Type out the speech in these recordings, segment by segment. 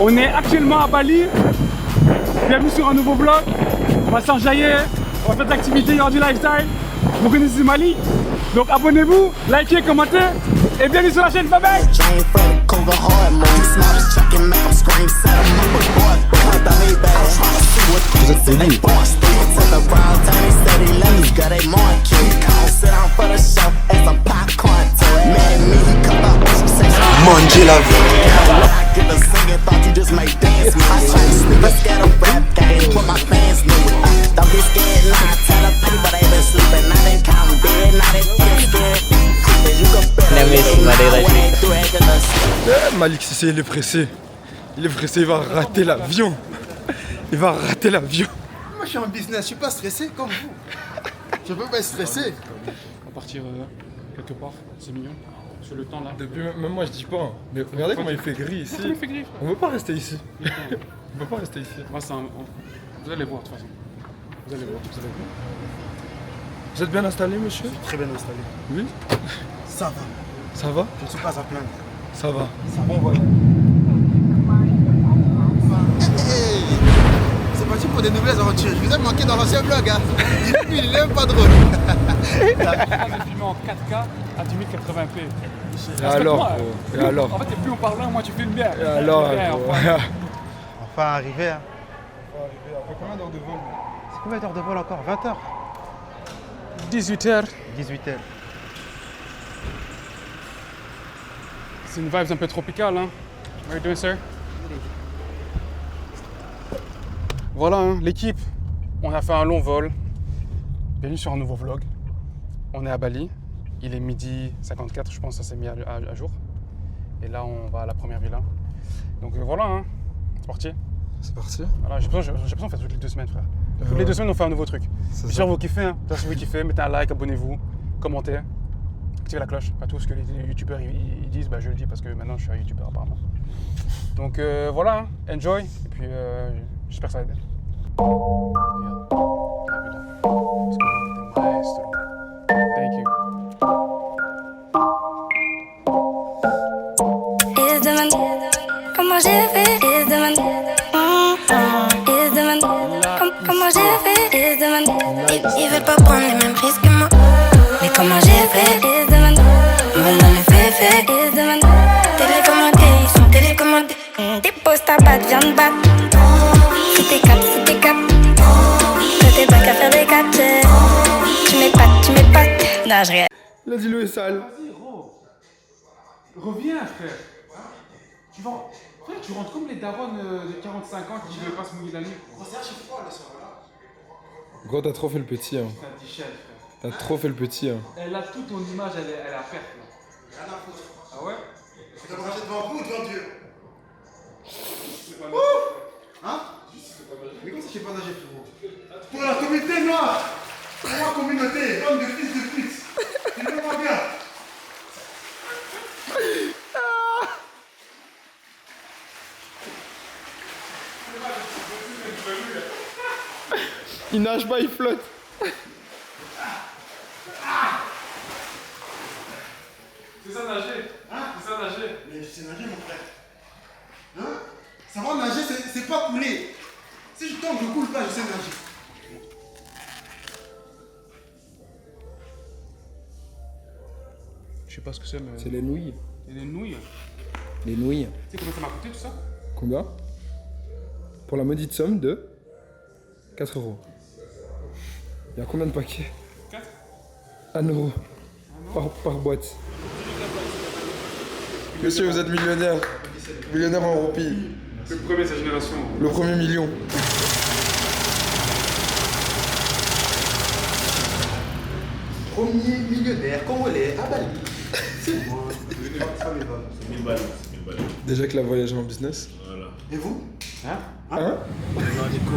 On est actuellement à Bali. Bienvenue sur un nouveau vlog. On va s'enjailler, on va faire de l'activité, il y aura du lifestyle. Vous connaissez Mali. Donc abonnez-vous, likez, commentez et bienvenue sur la chaîne. Bye bye. Vous êtes poli. Mangez la vie. Malik Cissé, il est pressé. Il est pressé, il va rater l'avion. Il va rater l'avion. Moi je suis en business, je suis pas stressé comme vous. Je peux pas être stressé. On va partir quelque part, c'est mignon. Sur le temps là. Depuis, même moi je dis pas. Hein. Mais regardez comment il fait gris ici. Il fait gris. On veut pas rester ici. On veut pas rester ici. Moi, vous allez voir de toute façon. Vous allez voir. Vous êtes bien installé, monsieur? Très bien installé. Oui. Ça va. Ça va? Je ne suis pas à plaindre. Ça va. Ça va, voilà. Hey, c'est parti pour des nouvelles aventures. Je vous ai manqué dans l'ancien vlog. Hein. Il est même pas drôle. J'ai filmé en 4K à 1080p. Et alors, moi, et alors? En fait, plus on parle, moins tu filmes bien. Et alors, Enfin arrivé. Hein. Après combien d'heures de vol? C'est combien d'heures de vol encore? 20 heures 18h. 18 heures. C'est une vibe un peu tropicale, hein. How are you doing, sir? Voilà, hein, l'équipe. On a fait un long vol. Bienvenue sur un nouveau vlog. On est à Bali. Il est midi 54, je pense que ça s'est mis à jour. Et là, on va à la première villa. Donc voilà, hein. C'est parti. C'est parti. Voilà, j'ai besoin de faire toutes les 2 semaines, frère. Toutes les 2 semaines, on fait un nouveau truc. J'espère que vous kiffez. Hein. Si vous kiffez, mettez un like, abonnez-vous, commentez, activez la cloche. Pas tout ce que les youtubeurs ils disent, bah, je le dis parce que maintenant je suis un youtubeur apparemment. Donc voilà, hein. Enjoy. Et puis j'espère que ça va être bien. Regarde, la vue là. Parce que c'était maestro. Thank you. Ils se demandent comment j'ai fait. Ils se demandent. Ils se demandent comment j'ai fait. Ils se demandent. Ils veulent pas prendre les mêmes risques que moi. Mais comment j'ai fait. Ils se demandent. Ils veulent dans les faits. Ils se demandent. Télécommandés, ils sont télécommandés. Dépose ta batte, viens de battre. Si t'es cap, si t'es cap. Toi t'es pas qu'à faire des catchs. Tu m'épates. Non, je rigole. Il a dit l'eau est sale. Vas-y, gros. Reviens, frère. Tu vas. Frère, tu rentres comme les darons de 45 ans qui ne veulent pas se mouiller la nuit. Gros, t'as trop fait le petit. Hein. T'as dit chef, frère. T'as trop fait le petit. Hein. Elle a toute ton image, elle est à perte. Là. Rien à foutre. Ah ouais? Tu as mangé devant vous ou devant Dieu? Hein? Mais comment ça, je sais pas nager, frérot? Pour la communauté noire! Pour la communauté, homme de fils de pute! Tu le vois bien! Il nage pas, il flotte. C'est ça nager? Hein? C'est ça nager? Mais je sais nager, mon frère. Hein? Savoir nager, c'est pas couler. Si je tombe, je coule pas, je sais nager. Je sais pas ce que c'est, mais. C'est les nouilles. Il y a des nouilles. Les nouilles. Tu sais combien ça m'a coûté tout ça? Combien? Pour la maudite somme de 4 €. Il y a combien de paquets? 4? 1 € par boîte. Monsieur, vous êtes millionnaire. Millionnaire en roupies. Le premier de sa génération. Le premier million. Premier millionnaire congolais à Bali. C'est moi. Ça m'étonne. 1000 balles. Déjà que la voyage en business. Voilà. Et vous? Hein? Hein? Non, Nico,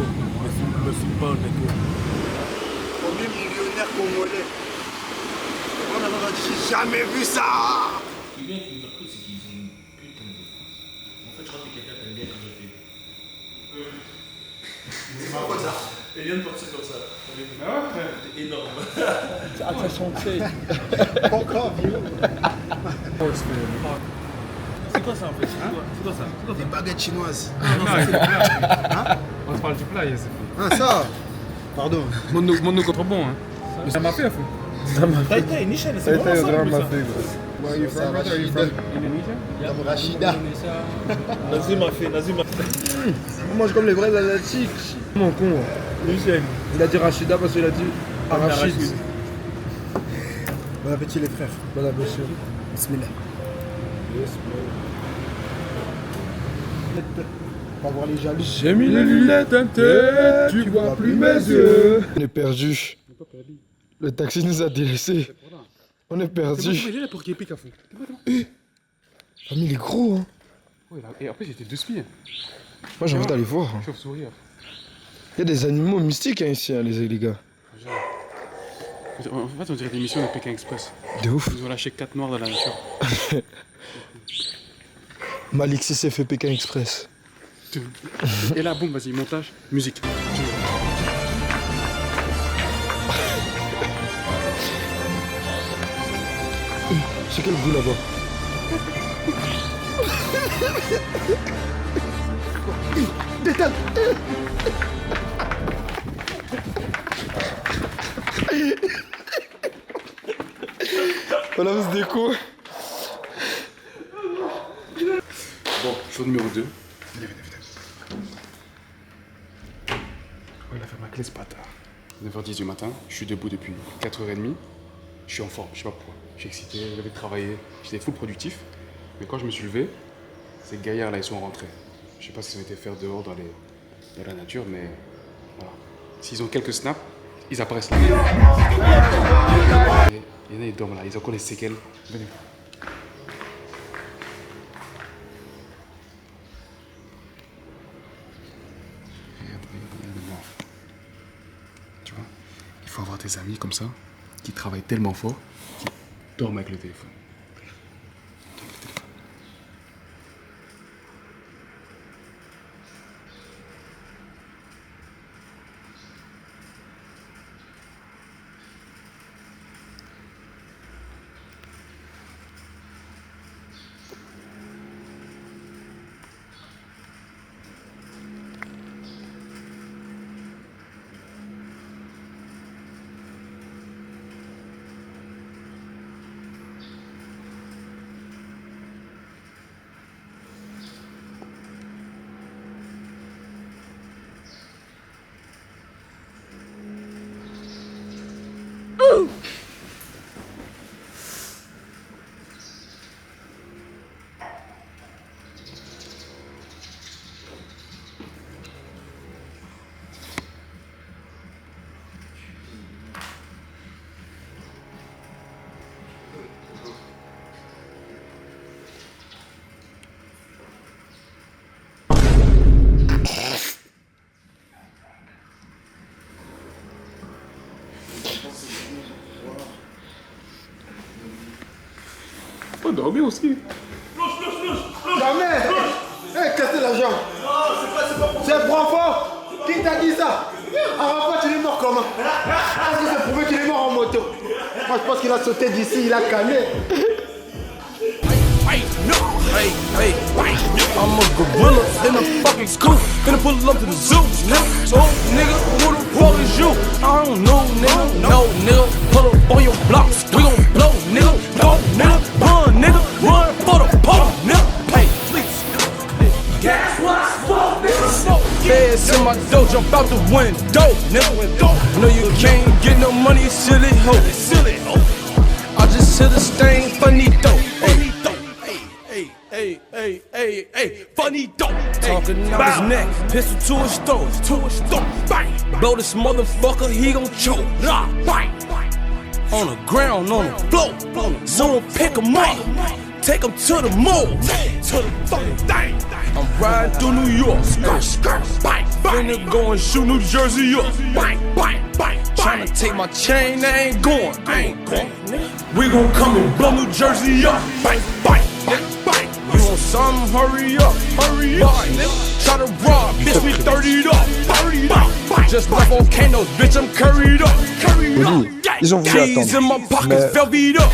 me filme pas, Nico. Premier millionnaire congolais. Oh là là, j'ai jamais vu ça! Ce qui est bien avec les entreprises, c'est qu'ils ont une putain de défense. En fait, je crois que quelqu'un t'aime bien quand j'étais. C'est ma faute ça. Et il vient de partir comme ça. Ah ouais, frère. C'est énorme. Encore vieux. quoi ça en fait? C'est quoi ça? Des baguettes chinoises. On se parle du plat, yes. Ah, ça. Pardon. Montre-nous contre bon, hein. Mais ça m'a fait, fou. Taïtaï, Nichel, c'est vraiment ça. vraiment en plus, ma ça. fille, gros. Where are you from, brother? Are you from Indonesia? Comme Rachida. Nazim a fait. On mange comme les vrais asiatiques. Mon con. Nichel. Il a dit Rachida parce qu'il a dit Arachide. Bon appétit les frères. Bon appétit. Bismillah. On va voir les jaloux. J'ai mis les lunettes en tête, tu vois plus mes yeux. On est perdu. Le taxi nous a délaissés. On est perdu. Il est là pour qu'il pique à fond. Famille, il est gros, hein. Ouais, et après, j'étais 2 spies. Moi, j'ai envie d'aller voir. Chauve-souris. Il y a des animaux mystiques hein, ici, hein, les gars. En fait, on dirait des missions de Pékin Express. De ouf. Ils ont lâché 4 noirs dans la nature. Malixi s'est fait Pékin Express. Et là, boum, vas-y, montage, musique. C'est quel goût là-bas? Détale. On a des coups. Bon, show numéro 2. Venez. Oh, il a fait ma clé ce bâtard. 9h10 du matin, je suis debout depuis 4h30. Je suis en forme, je sais pas pourquoi. Je suis excité, je devais travailler, j'étais full productif. Mais quand je me suis levé, ces gaillards là, ils sont rentrés. Je sais pas ce qu'ils ont été faire dehors dans la nature, mais voilà. S'ils ont quelques snaps, ils apparaissent là. Il y en a, ils dorment là, ils ont encore les séquelles. Venez. Regarde-moi. Tu vois, il faut avoir des amis comme ça, qui travaillent tellement fort, qui dorment avec le téléphone. Faut dormir aussi. Jamais. Cassez la jambe. C'est Bravo. Qui t'a dit ça? Arafat, il est mort comment? Est-ce que c'est prouvé qu'il est mort en moto? Moi, je pense qu'il a sauté d'ici, il a calmé. I'm a gorilla in a fucking scoop. Finna pull up to the zoo, nigga. Oh, nigga, who the fuck is you? I don't know, nigga. No, nigga. Pull up on your blocks. We gon' blow, nigga. Go, nigga. Run, nigga. Run for the pole, nigga. Hey, please. Gas, what? Feds in my dough, jump out the window, nigga. No, you can't get no money, you silly hoe. I just hit a stain, funny dope. Hey, funny dope. Talking out his neck, pistol to his throat, bang. Blow this motherfucker, he gon' choke. Bang. On the ground, on the floor. Someone pick him up, take him to the mall, to the fucking thing. I'm riding through New York, bang. Finna go and shoot New Jersey up, bang. Tryna take my chain, I ain't going. We gon' come and blow New Jersey up, bang. You want something? Hurry up. Try to rob, bitch, we 30'd up. Just like volcanoes, bitch, I'm curried up. Ils ont voulu Keys in my attendre. pockets, Mais velvet up.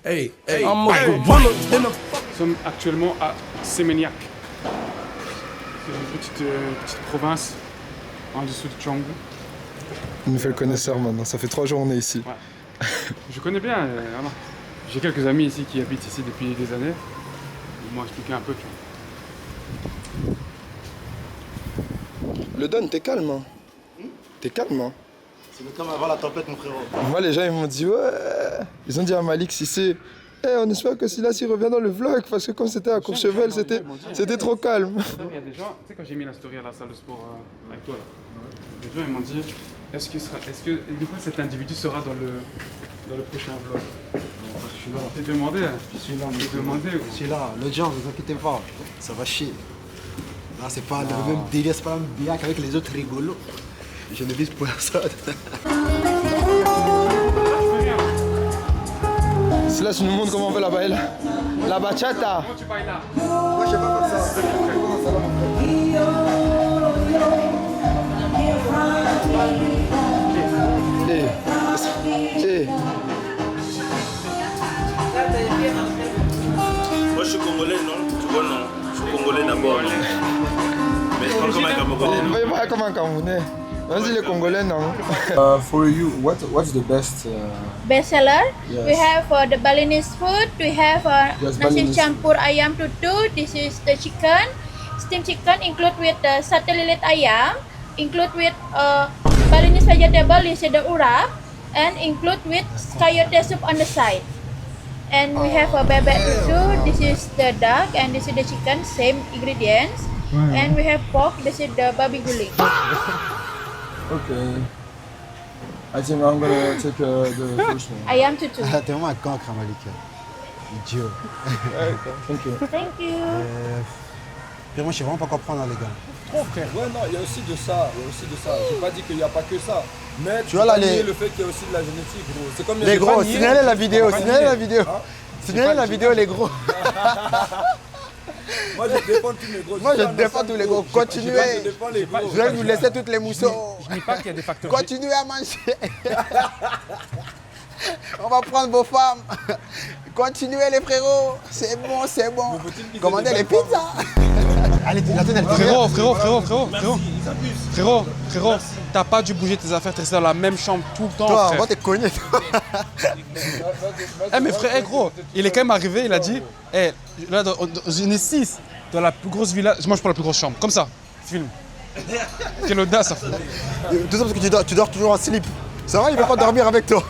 Hey, I'm a gorilla in a Nous sommes actuellement à Seminyak. C'est une petite province en dessous de Canggu. Il nous fait le connaisseur maintenant, ça fait 3 jours qu'on est ici. Ouais. Je connais bien, vraiment. J'ai quelques amis ici qui habitent ici depuis des années. Ils m'ont expliqué un peu, tu vois. Le Don, t'es calme, hein? T'es calme, hein? C'est le calme avant la tempête, mon frérot. Moi, les gens, ils m'ont dit, ouais. Ils ont dit à Malik Cissé, on espère que Silas il revient dans le vlog, parce que quand c'était à Courchevel, c'était trop calme. Il y a des gens, tu sais, quand j'ai mis la story à la salle de sport avec toi, là, les gens ils m'ont dit, est-ce que du coup cet individu sera dans le prochain vlog? Je suis là. T'es demandé, hein? Je suis là. T'es demandé. Je suis là, l'audience, ne vous inquiétez pas, ça va chier. Là, c'est pas le même délire, c'est pas la même biac avec les autres rigolos. Je ne vise personne. Silas, tu nous montres comment on fait la baile. La bachata. Comment tu bailles là? Moi, je sais pas faire ça. Moi je suis congolais, non? Tu vois, non? Je suis congolais d'abord, non? Mais je parle comme un Camerounais, non? On va comme un Camerounais. Vas-y les Congolais, non? For you, what's the best? Best seller. Yes. We have the Balinese food. We have Yes, nasi Balinese. campur ayam tutu. This is the chicken. Steamed chicken include with the sate lilit ayam. Include with Balinese vegetable. This is the urap. And include with coyote soup on the side. And we have a bebek tutu. This is the duck and this is the chicken. Same ingredients. And we have pork. This is the babi guling. Okay. I think I'm gonna take the first one. Ayam tutu. T'es vraiment un cancre, Malika. Idiot. Thank you. Thank you. Puis moi, je sais vraiment pas quoi prendre, les gars. Ouais, non, il y a aussi de ça. J'ai pas dit qu'il n'y a pas que ça. Mais Tu vois, là, peux pas les- nier le fait qu'il y a aussi de la génétique, gros. C'est comme Les gros, signalez la vidéo, signalez la vidéo. Hein? Signalez la vidéo, les gros. Moi, je défends tous les gros. Moi, je défends tous les gros. Je Continuez. défends les gros. Je vais vous laisser toutes les mousseaux. Je dis pas qu'il y a des facteurs. Continuez à manger. On va prendre vos femmes. Continuez les frérots. C'est bon, c'est bon. Commandez les pizzas. Allez, la tenue, Frérot, t'as pas dû bouger tes affaires, t'es resté dans la même chambre tout le temps, Toi, frère. moi, t'es cogné. Eh mais frère, gros, il est quand même arrivé, il a dit, là, on est 6 dans la plus grosse villa, moi je prends la plus grosse chambre, comme ça, film. Quelle audace, ça fait. Tout ça parce que tu dors toujours en slip. Ça va, il veut pas dormir avec toi.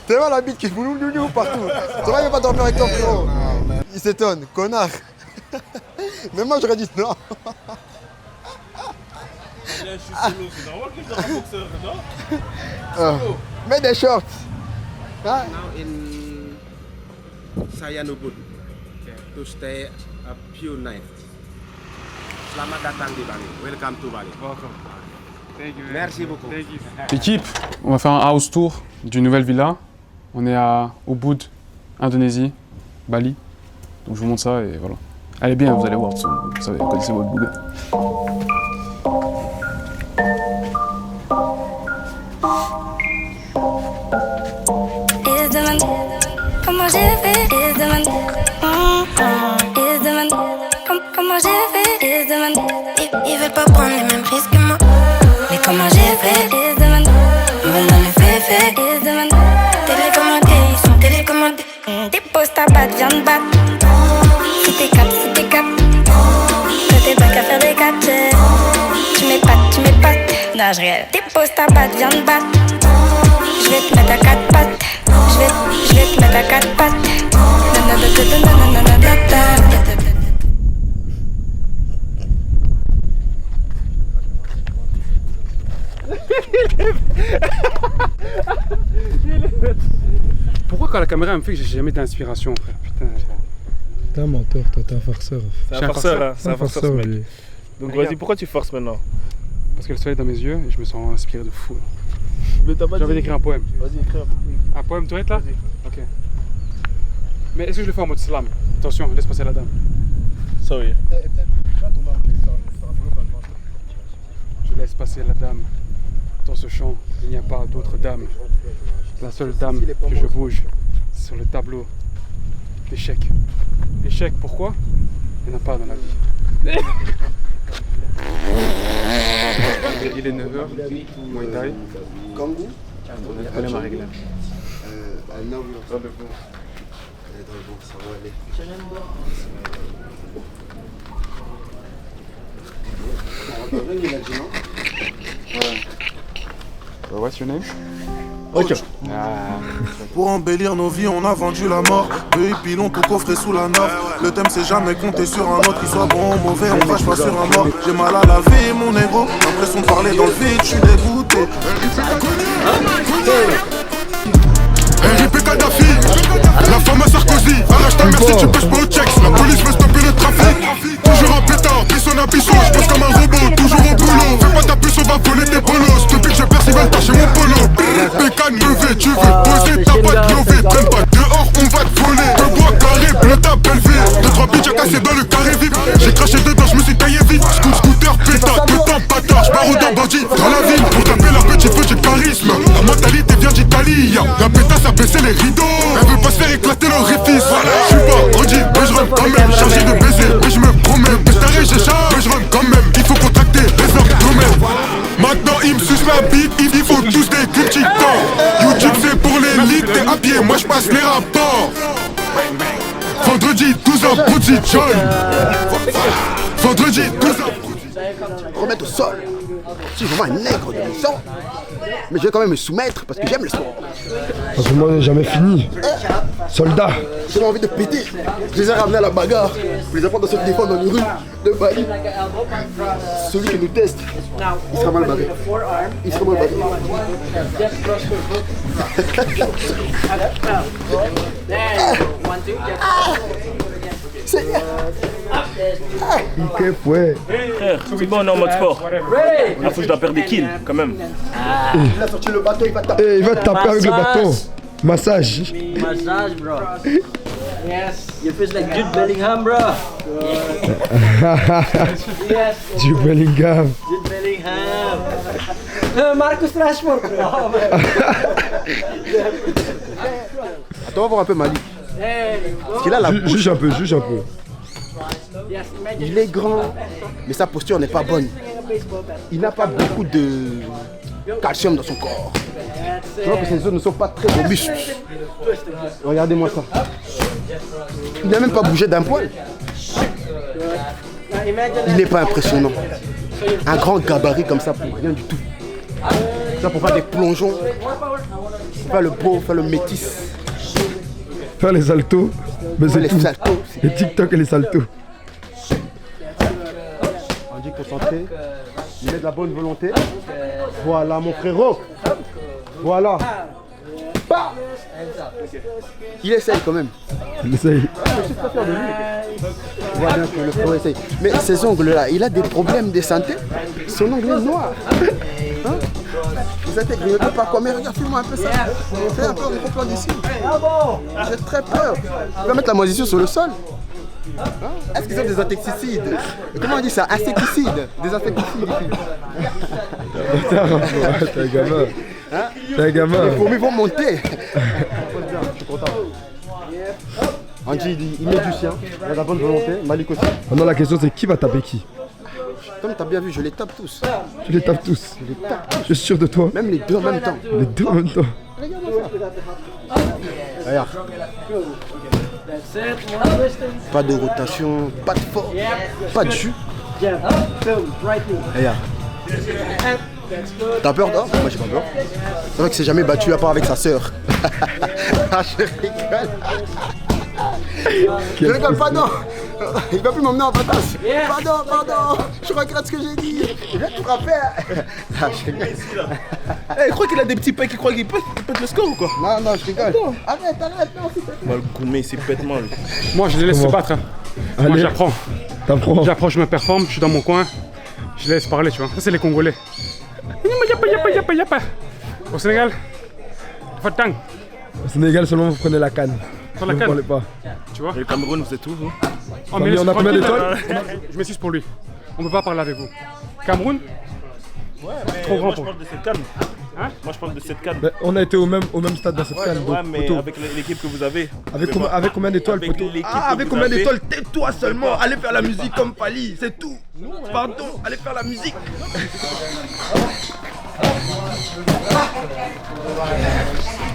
T'es mal la bite qui boulou partout. Ça va, il veut pas dormir avec toi, frérot. Il s'étonne, connard. Mais moi, j'aurais dit non. Je suis solo, c'est normal que je sois un boxeur, non? Mets des shorts. Ah. Now in Sayanubud to stay a few nights. Selamat datang di Bali. Welcome to Bali. Merci beaucoup. Équipe, on va faire un house tour d'une nouvelle villa. On est à Ubud, Indonésie, Bali. Donc je vous montre ça et voilà. Elle est bien, vous allez voir, vous savez, vous connaissez votre boulot. Ils se demandent comment j'ai fait. Ils se demandent ils se demandent comment j'ai fait. Ils se demandent ils veulent pas prendre les mêmes risques que moi. Mais comment j'ai fait. Ils se demandent ils veulent dans les faits. Ils se demandent télécommandés, ils sont télécommandés. Dépose ta batte, viens de battre. Si t'es cap, toi t'es pas qu'à faire des catchets. Tu m'épates. Non, je réel. Dépose ta batte, viens de battre. Je vais te mettre à 4 pattes. Je vais te mettre à 4 pattes. Pourquoi quand la caméra me fait que j'ai jamais d'inspiration, frère? Putain. T'es un menteur, toi, t'es un farceur. C'est un farceur, hein? C'est un farceur, ce mec. lui. Donc vas-y, pourquoi tu forces maintenant? Parce que le soleil est dans mes yeux et je me sens inspiré de fou. Mais t'as pas J'ai envie dit. d'écrire un poème. Vas-y, écris un. Un poème, tu vas être là? Ok. Mais est-ce que je le fais en mode slam? Attention, laisse passer la dame. Sorry. Je laisse passer la dame. Dans ce champ, il n'y a pas d'autre dame. La seule dame que je bouge sur le tableau d'échecs. Échec, pourquoi? Il n'y en a pas dans la vie. Il est 9h, Muay Thai. Comme vous? On a des problèmes à régler. Non, oui, on va bon, ça va aller. What's your name? Ok. Pour embellir nos vies, on a vendu la mort. Eux ils pilons tout coffré sous la norme. Le thème c'est jamais compter sur un autre, qu'il soit bon ou mauvais, on crache pas sur un mort. J'ai mal à la vie, mon négro. L'impression de parler dans le vide, je suis dégoûté. RIP Kadhafi, la femme à Sarkozy. Arrache ta mère si tu pêches pas au checks. La police veut stopper le trafic. Toujours un pétard, pisson à pisson, je pense comme un robot, toujours au boulot. Fais pas ta puce, on va voler tes bolos. Depuis que je perce, ils veulent tâcher mon polo. Bécane levé, tu veux poser ta boîte levée. Traîne pas dehors, on va te voler. Le bois carré, bleu ta belle vie. 2-3 bitches à casser dans le carré vif. J'ai craché dedans, je me suis taillé vite. Scooter, pétard, tout le temps bâtard. J'barre d'un bandit dans la ville. Pour taper la petite feu, j'ai charisme. La mentalité vient d'Italie. La pétasse a baissé les rideaux. Elle veut pas se faire éclater l'orifice. J'suis pas Audi, mais j'run quand même. Chargé de baiser, mais j'me promets. Pestaré, j'ai chat, mais j'run quand même. Il faut contracter les abdomens. Maintenant il me suce la bite, il faut tous des critiques. YouTube c'est pour l'élite, t'es à pied, moi j'passe les rapports. Vendredi 12h, Bouti Joy. Vendredi 12h. Remettre au sol. Je suis vraiment un nègre de mon sang. Mais je vais quand même me soumettre parce que j'aime le sport. Parce que moi, j'ai jamais fini. Soldat. J'ai envie de péter. Je les ai ramenés à la bagarre. Je les apprends à se défendre dans les rues de Bali. Celui qui nous teste, il sera mal barré. Il sera mal barré. Ouais. Frère, c'est bon, on est en mode sport. Il faut que je dois perdre des kills quand même. Il a sorti le bâton, il va taper. Et il va te taper avec le bâton. Massage. Massage, bro. Yes. You feel like Jude Bellingham, bro. Yes. Jude Bellingham. Jude Bellingham. Marcus Rashford, bro. Attends, on va voir un peu Malik. Parce qu'il a la bouche. Juge un peu, juge un peu. Il est grand, mais sa posture n'est pas bonne. Il n'a pas beaucoup de calcium dans son corps. Je vois que ses os ne sont pas très robustes. Regardez-moi ça. Il n'a même pas bougé d'un poil. Il n'est pas impressionnant. Un grand gabarit comme ça pour rien du tout. Ça pour faire des plongeons, faire le beau, faire le métis. Faire les saltos, mais c'est tout. Saltos. Les TikTok et les saltos. On dit concentré, il met de la bonne volonté. Voilà mon frérot. Voilà. Bah. Il essaye quand même. Il essaye. Je suis pas fier de lui. Je vois bien que le frérot essaye. Mais ces ongles là, il a des problèmes de santé. Son ongle est noir. Hein? Vous êtes ne peut pas quoi, mais regarde, fais-moi un peu ça. Fais un peu un plan d'ici. J'ai très peur. Tu vas mettre la moisissure sur le sol. Hein? Est-ce qu'ils ont des insecticides? Comment on dit ça? Insecticides. Des insecticides ici. T'es un gamin. Hein? T'es un gamin. Les fourmis vont monter. Je suis content. Andy, il met du sien, il a de la bonne volonté, Malik aussi. Maintenant la question c'est qui va taper qui? Comme t'as bien vu, je les tape tous. Tu les tapes tous. Je les tape tous. Je suis sûr de toi. Même les deux en même temps. Les deux en même temps. Regarde. Pas de rotation, pas de force, pas de jus. Regarde. T'as peur, non? Moi j'ai pas peur. C'est vrai que c'est jamais battu à part avec sa sœur. Ah, je rigole. Je rigole, pardon. Il va plus m'emmener en patasse. Pardon. Je regrette ce que j'ai dit. Je vais tout frapper. Ah, je rigole. Il croit qu'il a des petits pecs, il croit qu'il pète le score ou quoi? Non, je rigole. Arrête, non, s'il te plaît. Mal gourmet, c'est pète mal. Moi, je les laisse se battre. Hein. Moi, j'apprends. T'apprends. J'apprends, je me performe, je suis dans mon coin. Je les laisse parler, tu vois. Ça, c'est les Congolais. Yapa. Au Sénégal, Fatang. Au Sénégal seulement vous prenez la canne. Sur la Vous canne. parlez pas. Tu vois? Et le Cameroun, vous êtes où vous? Oh, mais on a combien d'étoiles? Je m'excuse pour lui. On peut pas parler avec vous. Cameroun? Ouais, mais trop grand moi, pour je parle de cette canne. Hein? Moi je parle de cette canne. Bah, on a été au même stade dans cette canne. Ouais, donc, mais poteau. avec l'équipe que vous avez. Avec combien d'étoiles, avec poteau? l'équipe Ah, que avec vous combien avez. d'étoiles? Tais-toi seulement. Allez faire la musique comme Pali, c'est tout. Pardon, allez faire la musique.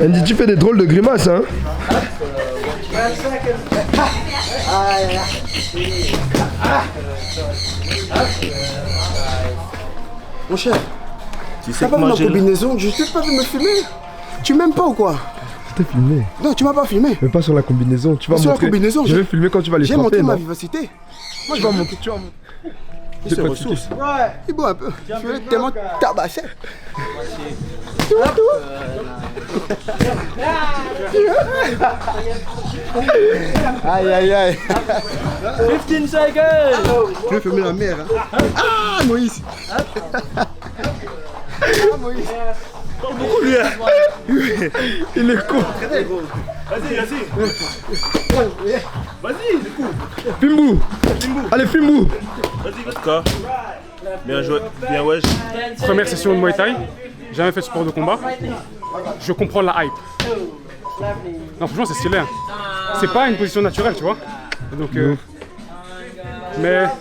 Andy, tu fais des drôles de grimaces, hein? Mon cher, Tu sais t'as que pas vu moi ma j'ai. combinaison? Je t'ai pas vu me filmer. Tu m'aimes pas ou quoi? Je t'ai filmé. Non, tu m'as pas filmé. Mais pas sur la combinaison. Tu vas Sur la montrer. combinaison, je vais filmer quand tu vas les J'ai frapper. montré ma non? vivacité. Moi, je vais montrer. Tu vas Il se ressource. Ouais. Il boit un peu. Je vais tellement tabasser. Tu vois tout? Aïe aïe aïe. 15 seconds. Je vais filmer la mer. Hein. Ah Moïse. Ah Moïse. Beaucoup lui. Il est con. Vas-y. Vas-y, du coup. Filme-vous. Allez, filme-vous. Vas-y, en tout cas. Bien joué, bien wesh. Première session de Muay Thai. Jamais fait de sport de combat. Je comprends la hype. Non, franchement, c'est stylé. Hein. C'est pas une position naturelle, tu vois. Donc, mais là,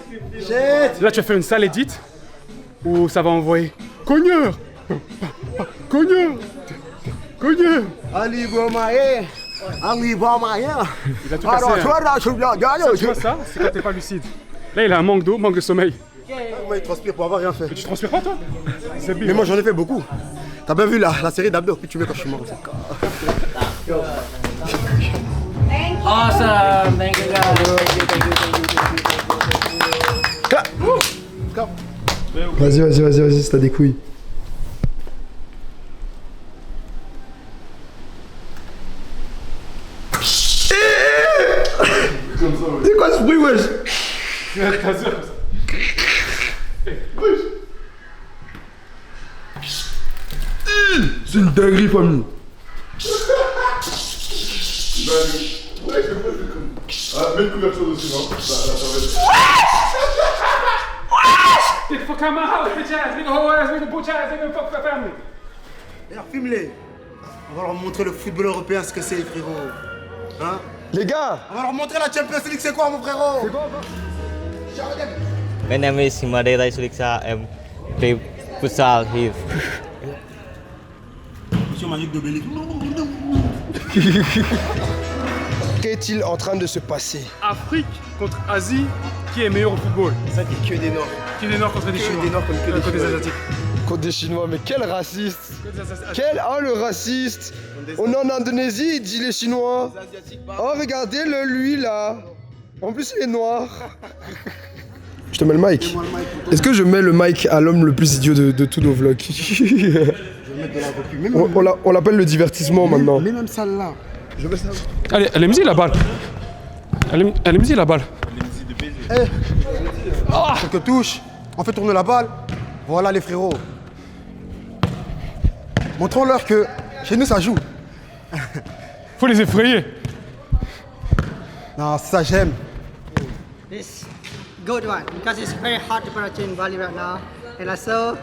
tu vas faire une sale edit où ça va envoyer cogneur, cogneur, cogneur. Ali Bomaye. Ali Bomaye. Il a tout cassé. Hein. Tu vois ça, c'est quand t'es pas lucide. Là, il a un manque d'eau, manque de sommeil. Moi, il transpire pour avoir rien fait. Mais tu transpires pas, toi? Mais moi, j'en ai fait beaucoup. T'as bien vu la série d'abdos que tu mets quand je suis mort. Awesome. Thank you guys. Vas-y, c'est t'as des couilles. C'est quoi ce bruit, wesh? C'est une dinguerie, famille. Mets une couverture dessus, non? Get the fuck out of my house, bitch ass, nigga, hoe ass, nigga, butch ass, nigga, fuck my family. D'ailleurs, filme-les. On va leur montrer le football européen, ce que c'est, frérot. Hein? Les gars! On va leur montrer la Champions League, c'est quoi, mon frérot? C'est quoi, My name is Himadera Suliksa. I'm play futsal here. Monsieur Magique de Belly. Qu'est-il en train de se passer? Afrique contre Asie, qui est meilleur au football? Ça, c'est que des Nords. Que des Nords contre des Chinois. Des Nords contre des Asiatiques. Contre des Chinois, mais quel raciste! Quel le raciste! On est en Indonésie, il dit les Chinois. Oh, regardez-le, lui là. En plus, il est noir. Je te mets le mic. Est-ce que je mets le mic à l'homme le plus idiot de tous nos vlogs? Je vais mettre de la repu. On l'appelle le divertissement maintenant. Mais même celle-là. Je veux ça. Allez, elle est mise la balle. Elle est mise la balle. Quelques touches. On fait tourner la balle. Voilà les frérots. Montrons-leur que chez nous ça joue. Faut les effrayer. Non, ça j'aime. This good one because it's very hard temperature in Bali right now, and also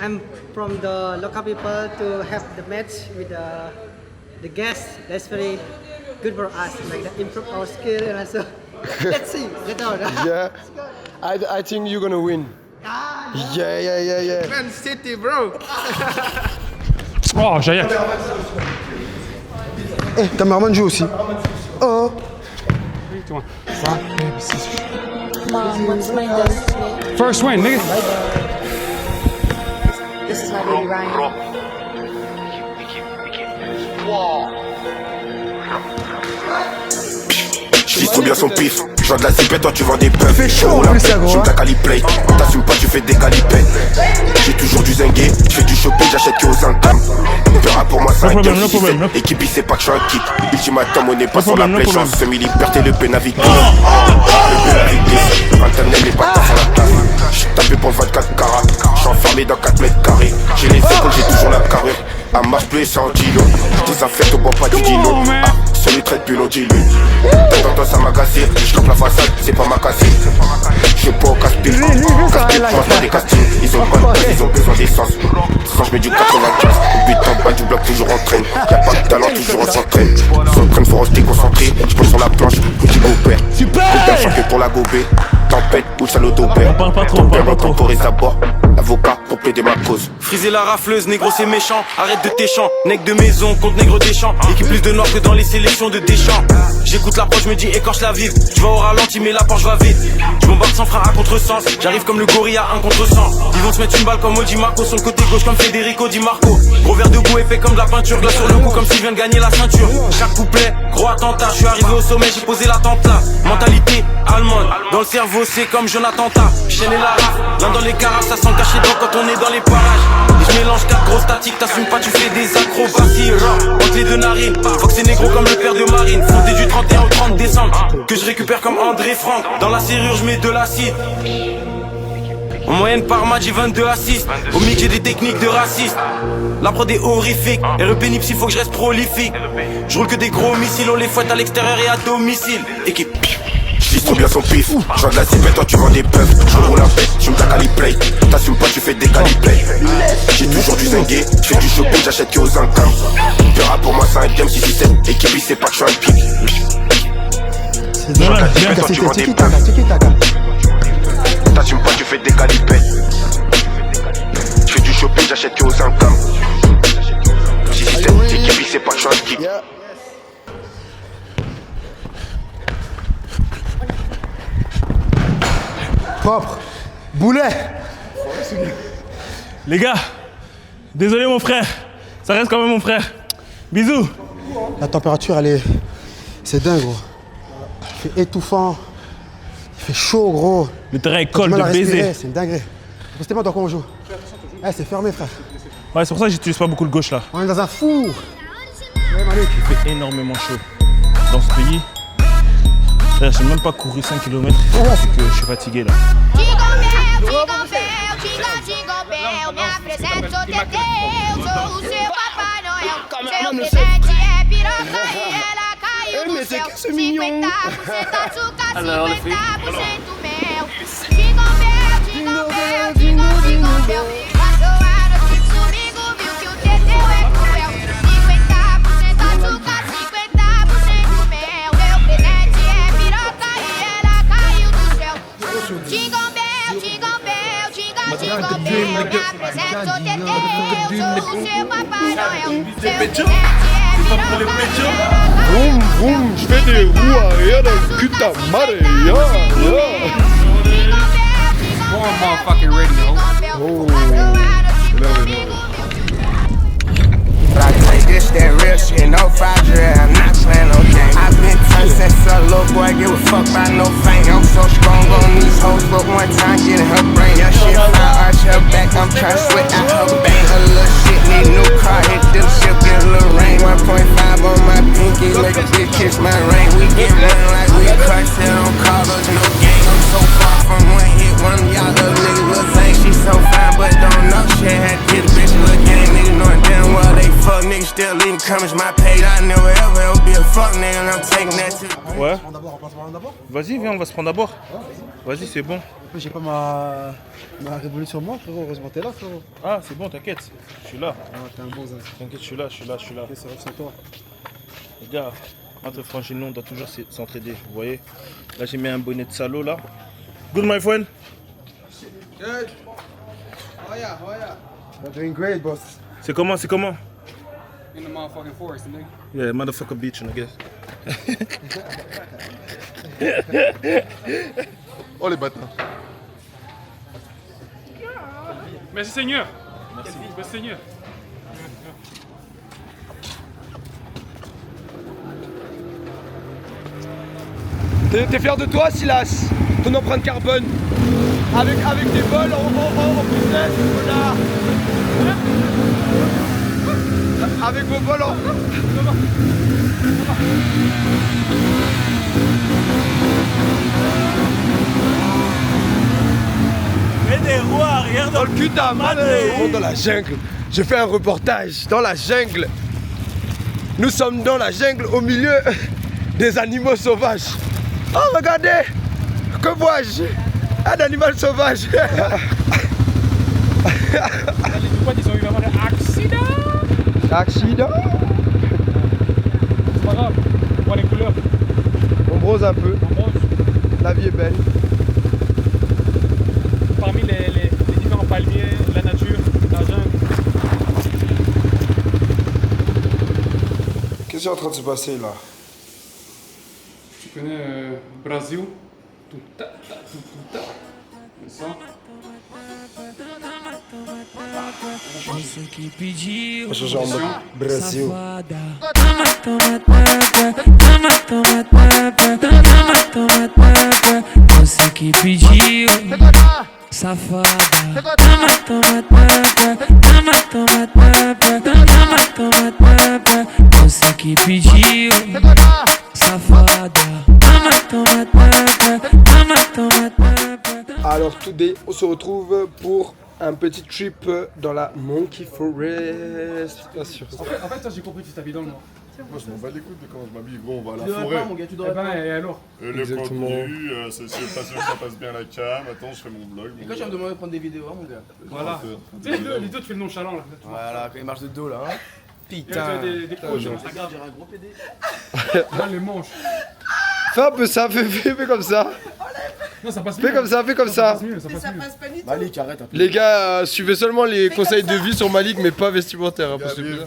I'm from the local people to have the match with the guests. That's very good for us, like that improve our skill and also let's see, get out. Yeah, I think you're gonna win. Yeah. Man City, bro. Oh, Jayak. Eh, Tamerman joue aussi. Oh. First win, nigga. This is my baby Ryan. Je dis trop bien son pif, je vends de la zipette, toi tu vends des puffs. Fais chaud, la plus ça, gros. je me ta caliplate. T'assumes pas, tu fais des calipettes. J'ai toujours du zingué, je fais du shopping, j'achète que aux incams. On verra pour moi, c'est un gars qui fait. Équipe, il sait pas que je suis un kick. Ultimatum, on n'est pas sur la play, chance, semi-liberté, le P naviguer. Le P naviguer, Internet n'est pas ta sur la place. J'suis tapé pour 24 carats, j'suis enfermé dans 4 mètres carrés. J'ai les épaules, j'ai toujours la carrure. À marche plus, c'est en kilo. Des affaires au bois, pas du dino. Ah, celui traite plus long, dis-lui. T'entends ça m'a cassé, j'clope la façade, c'est pas ma cassée. J'suis pas au casse-pied, casse-pied, franchement des castings. Ils ont pas de place, ils ont besoin d'essence. quand je mets du 95. Le but en bas du bloc, toujours en train. Y'a pas de talent, toujours on s'entraîne. S'entraîne, faut rester concentré. Je pose sur la planche, petit beau-père. Super! Que pour la gober. Tempête ou le salaud d'opère. On parle pas trop, Ton père temporise à bord. Avocat pour plaider ma cause. Friser la rafleuse, négro c'est méchant. Arrête de tes champs, nègre de maison contre nègre des champs. Équipe plus de noirs que dans les sélections de Deschamps. J'écoute l'approche, je me dis écorche la vive. Je vais au ralenti mais la Porsche va vite. Je bombarde sans frein à contresens. J'arrive comme le gorille à 1 contre 100. Ils vont se mettre une balle comme Odi Marco. Sur le côté gauche comme Federico Di Marco. Gros verre de goût épais comme de la peinture. Glace sur le cou comme s'il vient de gagner la ceinture. Chaque couplet, gros attentat. Je suis arrivé au sommet, j'ai posé l'attentat. Mentalité allemande, dans le cerveau c'est comme Jonathan Ta. Chaîne et la rafle, l'un dans les carafes. Ça sent caché donc quand on est dans les parages. Et je mélange 4 grosses statiques. T'assumes pas, tu fais des acrobaties. Entre les deux narines, faut que c'est négro comme le père de Marine. Fondé du 31 au 30 décembre. Que je récupère comme André Franck. Dans la serrure je mets de l'acide. En moyenne par match j'ai 22 assists. Au mix j'ai des techniques de raciste. La prod est horrifique. REP Nips il faut que je reste prolifique. Je roule que des gros missiles. On les fouette à l'extérieur et à domicile. Équipe. J'dis trop bien son pif. Je vends de la zipette, toi tu vends des puffs. Je roule un pet, tu me taques à l'e-play. T'assumes pas, tu fais des caliplay. J'ai toujours du zingué, j'fais du shopping, j'achète que aux incams. Verra pour moi c'est un game 667. Équipe il sait pas que j'suis un pic. Je vends de la zipette, toi tu vends des puffs. T'assumes pas, tu fais des caliplay. J'fais du shopping, j'achète que aux incams. 667, équipe il sait pas que j'suis un pic. Propre. Boulet. Les gars, désolé mon frère. Ça reste quand même mon frère. Bisous. La température, elle est... C'est dingue, gros. Il fait étouffant. Il fait chaud, gros. Le terrain est colle de baiser. C'est une dinguerie. Restez-moi dans quoi on joue. Eh, c'est fermé, frère. Ouais, c'est pour ça que j'utilise pas beaucoup le gauche là. On est dans un four. Ouais, Malik. Il fait énormément chaud dans ce pays. J'ai même pas couru 5 km. C'est que je suis fatigué là. Mais c'est que ce mignon. Alors, les filles. Vroom vroom, je fais des roues arrière dans le cul de ta mère. More motherfucking radio. I take this, that real shit, no 5 drill, I'm not playing no game. I've been turned since a little boy, give a fuck by no fame. I'm so strong on these hoes, but one time getting her brain. Your shit fine, arch her back, I'm trying to sweat out her bang. Her little shit need new car, hit dealership, get a little rain. 1.5 on my pinky, make a bitch kiss my ring. We get money like we cartel on collars, no gang. I'm so far from one hit, one of y'all little niggas little thing. She so fine, but don't know shit. Had to get a bitch a little gang, niggas knowing damn well they fuck niggas still leaving comments my page. I never ever be a fuck nigga and I'm taking that to. Ouais. Vas-y, viens, on va se prendre d'abord. Vas-y, c'est bon. J'ai pas ma révolue sur moi, frérot. Heureusement, t'es là, frérot. Ah, c'est bon, t'inquiète. Je suis là. T'es un bon zin. T'inquiète, je suis là. Ok, ça va sans toi. Les gars, entre frangins, on doit toujours s'entraider. Vous voyez? Là, j'ai mis un bonnet de salaud là. Good, my friend. Good. Oh yeah. You're doing great, boss. C'est comment? In the motherfucking forest, nigga. Yeah, motherfucker beach, I guess. Oh les bâtards. Merci Seigneur. Merci Seigneur. T'es fier de toi, Silas? Ton empreinte carbone? Avec des vols en business, voilà. Avec vos vols en... Mets des roues arrière dans le cul de ta madre. Dans la jungle. J'ai fait un reportage dans la jungle. Nous sommes dans la jungle au milieu des animaux sauvages. Oh, regardez! Que vois-je? Un animal sauvage! Les potes, ils ont eu vraiment un accident. Accident. C'est pas grave, on voit les couleurs. On brose un peu. On brose. La vie est belle. Parmi les différents palmiers, la nature, la jungle. Qu'est-ce qui est en train de se passer là? Tu connais Brasil? Tout ta. Ça. On se joue en mode Brasil. Você que pediu, safada. Toma, toma, toma, toma, toma, toma, toma. Você que pediu, safada. Toma, toma, toma, toma, toma. Alors today, on se retrouve pour un petit trip dans la Monkey Forest. Bien sûr. En fait, toi, j'ai compris que tu t'habilles dans le noir. Moi je m'en bats les couilles de quand je m'habille, gros, on va à la Tu devrais forêt. pas, mon gars, tu devrais pas. Et alors? Le contenu, c'est sûr que ça passe bien la cam, attends je fais mon vlog. Et quand tu vas me demander de prendre des vidéos, hein, mon gars. Voilà. Tu sais, les deux, tu fais le nonchalant là. Voilà, quand il marche de dos là. Hein. Putain. Des coachs sur Instagram. Je dirais un gros PD. Là, les manches. Fais un peu ça, fais comme ça. Non, ça passe mieux. Fais comme ça, fais comme ça. Ça passe mieux, ça passe mieux. Malik, arrête un peu. Les gars, suivez seulement les conseils de vie sur Malik, mais pas vestimentaires. Hein, parce que...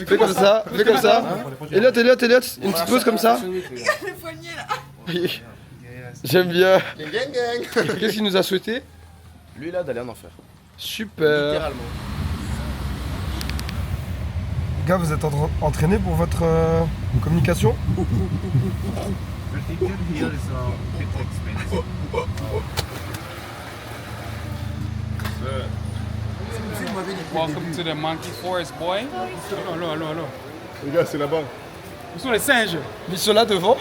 Fais comme ça, fais comme ça. Elliot, une petite pause comme ça. Le poignet là. J'aime bien. Gang. Qu'est-ce qu'il nous a souhaité? Lui là, d'aller en enfer. Super. Littéralement. Gars, vous êtes entraînés pour votre communication? Welcome to the Monkey Forest, boy. Allô. Les gars, c'est là-bas. Où sont les singes? Ils sont là devant. Là,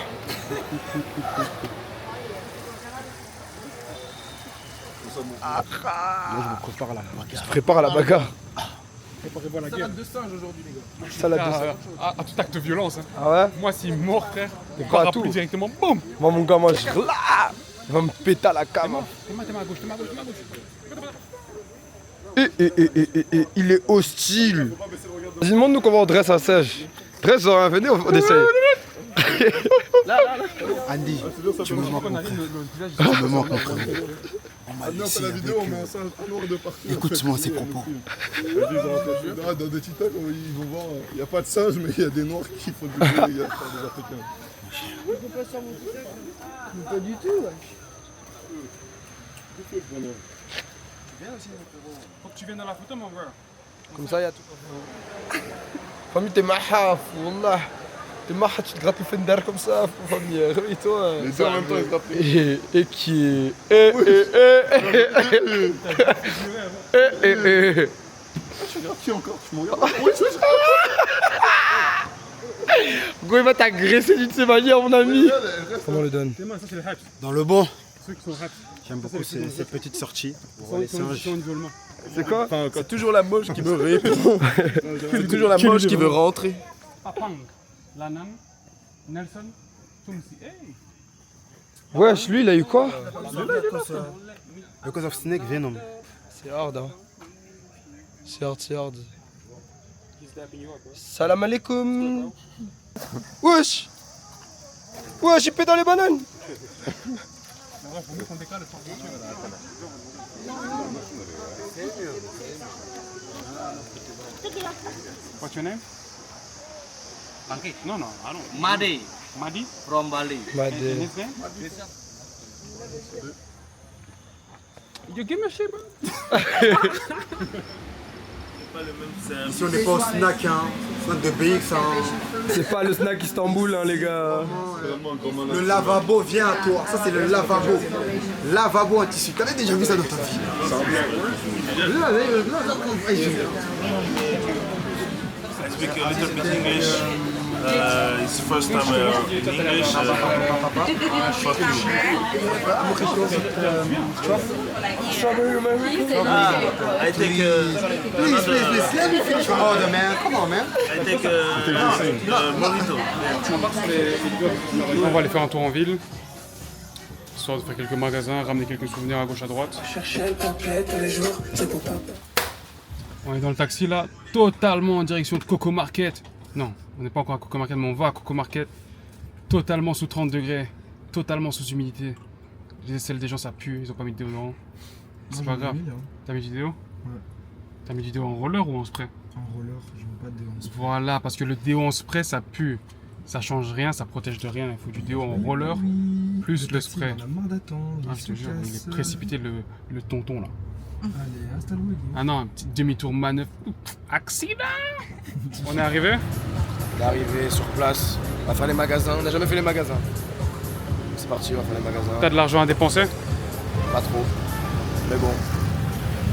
je me prépare à la bagarre. Je prépare à la bagarre. Préparez-vous à la guerre. Salade de singe aujourd'hui, les gars. Salade de singe. À tout acte de violence. Hein. Ah ouais? Moi, s'il mord, frère, T'es on pas à va tout. rappeler directement. Boum! Moi, mon gars, moi, je... Il va me péter à la cam. T'es à gauche, t'es à gauche. Il est hostile. Vas-y, demande-nous comment on dresse un singe. Dresse, venez, on essaye. Là. Andy, tu me manques mon frère. Tu me manques mon frère. On m'a laissé avec Écoute-moi ces propos. Dans des TikTok, ils vont voir, il n'y a pas de singe, mais il y a des noirs qui font des Africains. Pas du tout. Faut que tu viennes dans la photo, mon gars. Comme ça, il y a tout. Famille, t'es maha, wallah. T'es maha, tu te grattes le fender comme ça, famille. Réveille-toi. Les deux en même temps, ils se grattent. Et qui est. Tu grattes qui encore? Tu me regardes? Gros, il va t'agresser d'une de ces manières, mon ami. Comment on le donne? Ça, c'est les haps. Dans le bon, Ceux qui sont haps. j'aime beaucoup ces petites sorties pour voir les Ils sont singes. isolement. C'est quoi? C'est toujours la moche qui me répond. C'est toujours la moche qui veut rentrer. Papang, Lanam, Nelson, Tumsi. Hey! Wesh, lui, il a eu quoi? Because of snake venom. C'est hard, hein. C'est hard. Salam alaikum. Wesh, il pète dans les bananes. Faut mieux qu'on décale sans voiture. What's your name? Monkey. No, I don't. Madi. Madi? From Bali. And his name? You give me a shit, bro. Ici, on n'est pas au snack, hein. Snack de BX, hein. C'est pas le snack Istanbul, hein, les gars. Le lavabo vient à toi. Ça, c'est le lavabo. Lavabo en tissu. T'avais déjà vu ça dans ta vie? I speak a little bit English. It's first time in English. Fuck you. Strawberry American? I take Please. Let me finish your order, man. Come on, man. I take mojito. On va aller faire un tour en ville. Histoire de faire quelques magasins, ramener quelques souvenirs à gauche à droite. Chercher le complète tous les jours, c'est pour papa. On est dans le taxi là, totalement en direction de Coco Market. Non, on n'est pas encore à Coco Market, mais on va à Coco Market. Totalement sous 30 degrés, totalement sous humidité. Les aisselles des gens ça pue, ils ont pas mis de déodorant. C'est pas grave. T'as mis du déo? Ouais. T'as mis du déo en roller ou en spray? En roller, je veux pas de déo en spray. Voilà, parce que le déo en spray ça pue. Ça change rien, ça protège de rien. Il faut du déo en roller plus le spray. On a marre d'attendre. Ah, je te jure, il est précipité le tonton là. Allez, installe-vous. Ah non, un petit demi-tour manœuvre. Accident. On est arrivé? On est arrivé sur place. On va faire les magasins. On n'a jamais fait les magasins. C'est parti, on va faire les magasins. T'as de l'argent à dépenser? Pas trop. Mais bon.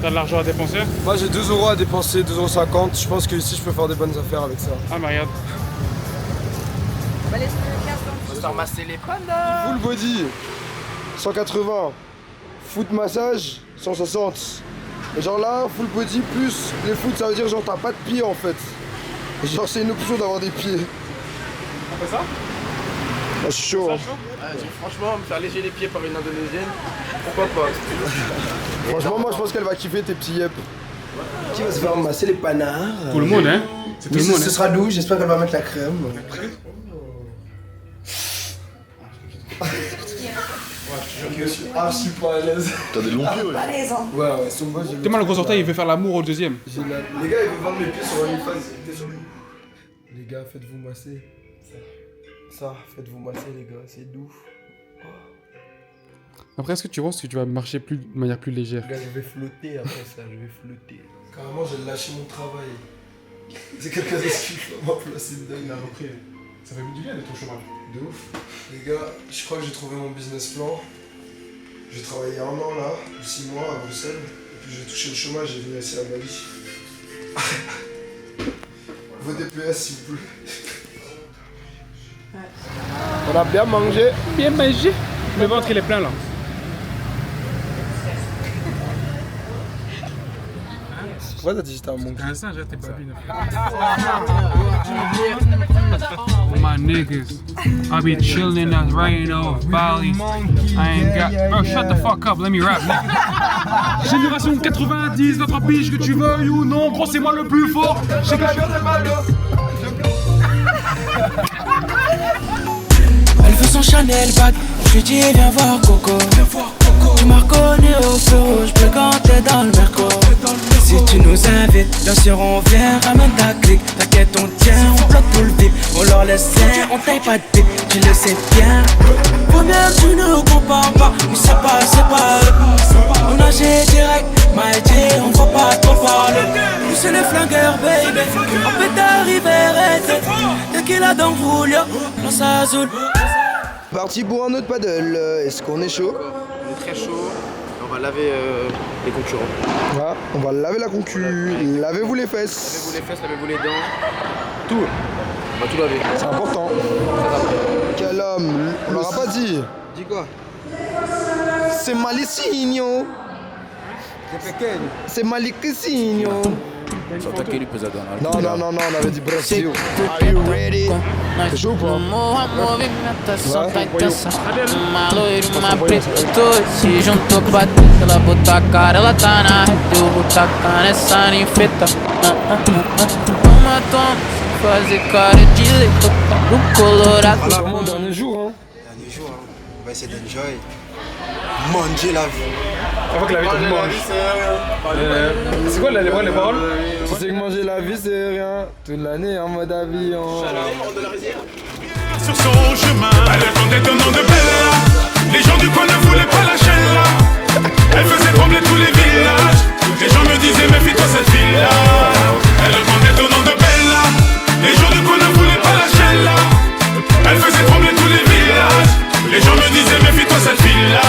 T'as de l'argent à dépenser? Moi j'ai 2 € à dépenser, 2,50 €. Je pense que ici je peux faire des bonnes affaires avec ça. Ah mais regarde. On va se faire masser les pandas. Full body, 180. Foot massage, 160. Et genre là, full body plus les foot, ça veut dire genre t'as pas de pieds en fait. Et genre c'est une option d'avoir des pieds. On fait ça? Ah, je suis chaud. Hein. Franchement, me faire léger les pieds par une Indonésienne, pourquoi pas? Franchement, moi je pense qu'elle va kiffer tes petits yep. Qui va se faire masser les panards? Tout le monde, hein? C'est tout le monde. Ce sera doux, j'espère qu'elle va mettre la crème. Je suis archi pas à l'aise. T'as des longs pieds, ouais. Ouais, son boss. Tellement le gros orteil, il veut faire l'amour au deuxième. Les gars, ils veulent vendre mes pieds sur OnlyFans. Les gars, faites-vous masser. Ça, faites-vous masser, les gars, c'est doux. Après, est-ce que tu penses que tu vas marcher de manière plus légère? Les gars, je vais flotter après ça, je vais flotter. Carrément, j'ai lâché mon travail. C'est quelques excuses, on va placer une dingue. Il a repris. Ça fait du bien de ton chômage. De ouf. Les gars, je crois que j'ai trouvé mon business plan. J'ai travaillé 1 an là, 6 mois à Bruxelles. Et puis j'ai touché le chômage, j'ai venu ici à Bali. Vos DPS s'il vous plaît. On a bien mangé. Bien mangé. Le ventre il est plein là. Pourquoi t'as dit j'étais un mongol? Un singe, t'es babine. My niggas, I be chillin' in the rain of Bali. I ain't got. Bro, shut the fuck up, let me rap, nigga. Génération 90, notre biche, que tu veuilles ou non, gros, c'est moi le plus fort. J'ai gagné des balles. Elle veut son Chanel bag, je lui dis viens voir Coco. Tu m'as reconnu au feu rouge, bleu quand t'es dans le Merco. Si tu nous invites, bien sûr on vient, ramène ta clique. T'inquiète on tient, on bloque tout le vip. On leur laisse rien, on taille pas de pipe, tu le sais bien. Faut bien que tu ne compares pas, mais c'est pas eux. On agit direct, Maïti, on va pas trop parler. Nous c'est les flingueurs baby, on peut t'arriver, tequila dans Julio, lance azul. Parti pour un autre paddle, est-ce qu'on est chaud? On est très chaud, on va laver les concurrents. Voilà, on va laver la concu, lavez-vous les fesses. Lavez-vous les fesses, lavez-vous les dents, tout. On va tout laver. C'est important. Quel homme, on l'aura pas dit. Dis quoi? C'est malicinho. C'est malicinho. Só aquele pesadão. Non, on avait dit Brasil. Are you ready? T'es chaud ou pas? Movimentação tá intensa. Uma loira e uma preta, se juntou pra dentro. Ela botou a cara, ela tá na rede. Eu vou tacar nessa ninfeta. Toma, toma, fazer cara de leite. No colorado. C'est vraiment le dernier jour, hein. Dernier jour, hein. On va essayer d'enjoy. Manger la vie. On voit que la vie te mange. C'est quoi les paroles? Tu sais que manger la vie c'est rien. Toute l'année en mode avion. Sur son chemin, elle vendait un nom de Bella. Les gens du coin ne voulaient pas lâcher là. Elle faisait trembler tous les villages. Les gens me disaient méfie-toi cette fille-là. Elle vendait un nom de Bella. Les gens du coin ne voulaient pas lâcher là. Elle faisait trembler tous les villages. Les gens me disaient méfie-toi cette fille-là.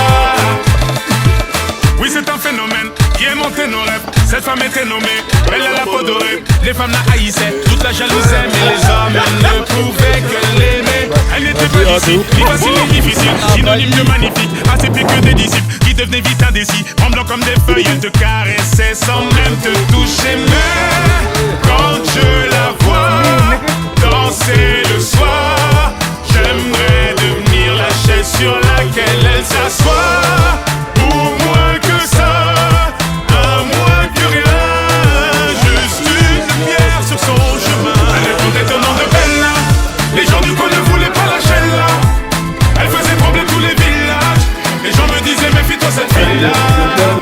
Oui, c'est un phénomène qui est monté nos rêves. Cette femme était nommée, elle a la peau dorée. Les femmes la haïssaient, toute la jalousaient. Mais les hommes ne pouvaient que l'aimer. Elle n'était pas d'ici, ni facile ni difficile. Synonyme de magnifique, assez pire que des disciples qui devenaient vite indécis. Tremblant comme des feuilles, elle te caressait sans même te toucher. Mais quand je la vois danser le soir, j'aimerais devenir la chaise sur laquelle elle s'assoit. Ou moins que ça, à moins que rien, je Je